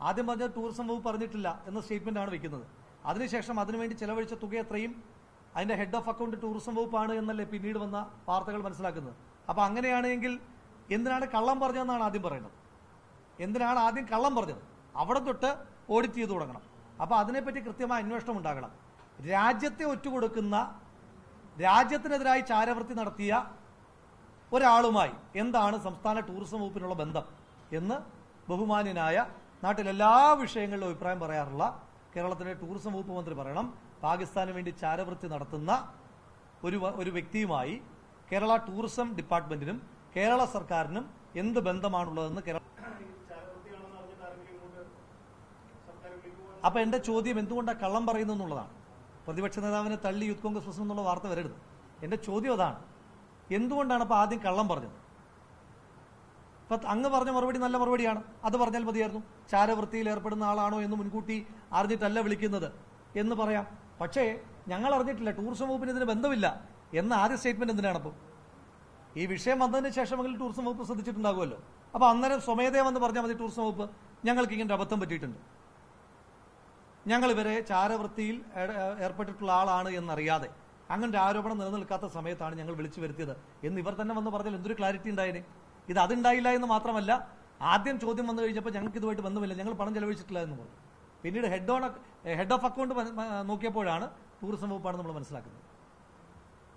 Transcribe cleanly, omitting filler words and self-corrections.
ആദ്യം പറഞ്ഞത് ടൂറിസം വകുപ്പ് പറഞ്ഞിട്ടില്ല എന്ന സ്റ്റേറ്റ്മെന്റാണ് വെക്കുന്നത്. അതിനുശേഷം അതിനുവേണ്ടി ചെലവഴിച്ച തുക എത്രയും അതിന്റെ ഹെഡ് ഓഫ് അക്കൗണ്ട് ടൂറിസം വകുപ്പാണ് എന്നല്ലേ പിന്നീട് വന്ന വാർത്തകൾ മനസ്സിലാക്കുന്നത്. അപ്പൊ അങ്ങനെയാണെങ്കിൽ എന്തിനാണ് കള്ളം പറഞ്ഞതെന്നാണ് ആദ്യം പറയുന്നത്. എന്തിനാണ് ആദ്യം കള്ളം പറഞ്ഞത്? അവിടെ തൊട്ട് ഓഡിറ്റ് ചെയ്ത് തുടങ്ങണം. അപ്പൊ അതിനെപ്പറ്റി കൃത്യമായ അന്വേഷണം ഉണ്ടാകണം. രാജ്യത്തെ ഒറ്റുകൊടുക്കുന്ന, രാജ്യത്തിനെതിരായി ചാരവൃത്തി നടത്തിയ ഒരാളുമായി എന്താണ് സംസ്ഥാന ടൂറിസം വകുപ്പിനുള്ള ബന്ധം എന്ന് ബഹുമാന്യനായ നാട്ടിലെല്ലാ വിഷയങ്ങളിലും അഭിപ്രായം പറയാറുള്ള കേരളത്തിലെ ടൂറിസം വകുപ്പ് മന്ത്രി പറയണം. പാകിസ്ഥാന് വേണ്ടി ചാരവൃത്തി നടത്തുന്ന ഒരു വ്യക്തിയുമായി കേരള ടൂറിസം ഡിപ്പാർട്ട്മെന്റിനും കേരള സർക്കാരിനും എന്ത് ബന്ധമാണുള്ളതെന്ന് അപ്പൊ എന്റെ ചോദ്യം എന്തുകൊണ്ടാണ് കള്ളം പറയുന്നു എന്നുള്ളതാണ്. പ്രതിപക്ഷ നേതാവിനെ തള്ളി യൂത്ത് കോൺഗ്രസ് പ്രസിഡന്റ് എന്നുള്ള വാർത്ത വരരുത്. എന്റെ ചോദ്യം അതാണ്, എന്തുകൊണ്ടാണ് അപ്പൊ ആദ്യം കള്ളം പറഞ്ഞത്? ഇപ്പൊ അങ്ങ് പറഞ്ഞ മറുപടി നല്ല മറുപടിയാണ്, അത് പറഞ്ഞാൽ മതിയായിരുന്നു. ചാരവൃത്തിയിൽ ഏർപ്പെടുന്ന ആളാണോ എന്ന് മുൻകൂട്ടി അറിഞ്ഞിട്ടല്ല വിളിക്കുന്നത് എന്ന് പറയാം. പക്ഷേ ഞങ്ങൾ അറിഞ്ഞിട്ടില്ല, ടൂറിസം വകുപ്പിന് ഇതിന് ബന്ധമില്ല എന്ന ആദ്യ സ്റ്റേറ്റ്മെന്റ് എന്തിനാണ്? അപ്പോൾ ഈ വിഷയം വന്നതിന് ശേഷമെങ്കിലും ടൂറിസം വകുപ്പ് ശ്രദ്ധിച്ചിട്ടുണ്ടാകുമല്ലോ. അപ്പൊ അന്നേരം സ്വമേധയാ വന്ന് പറഞ്ഞാൽ മതി, ടൂറിസം വകുപ്പ് ഞങ്ങൾക്ക് ഇങ്ങനെ അബദ്ധം പറ്റിയിട്ടുണ്ട്, ഞങ്ങൾ ഇവരെ ചാരവൃത്തിയിൽ ഏർപ്പെട്ടിട്ടുള്ള ആളാണ് എന്നറിയാതെ അങ്ങനെ ഒരു ആരോപണം നിലനിൽക്കാത്ത സമയത്താണ് ഞങ്ങൾ വിളിച്ചു വരുത്തിയത് എന്ന് ഇവർ തന്നെ വന്ന് പറഞ്ഞാൽ എന്തൊരു ക്ലാരിറ്റി ഉണ്ടായേനെ. ഇത് അതുണ്ടായില്ല എന്ന് മാത്രമല്ല, ആദ്യം ചോദ്യം വന്നു കഴിഞ്ഞപ്പോൾ ഞങ്ങൾക്ക് ഇതുമായിട്ട് ബന്ധമില്ല, ഞങ്ങൾ പണം ചെലവഴിച്ചിട്ടില്ല എന്ന് പറഞ്ഞു. പിന്നീട് ഹെഡ് ഓഫ് അക്കൗണ്ട് നോക്കിയപ്പോഴാണ് ടൂറിസം വകുപ്പാണ് നമ്മൾ മനസ്സിലാക്കുന്നത്.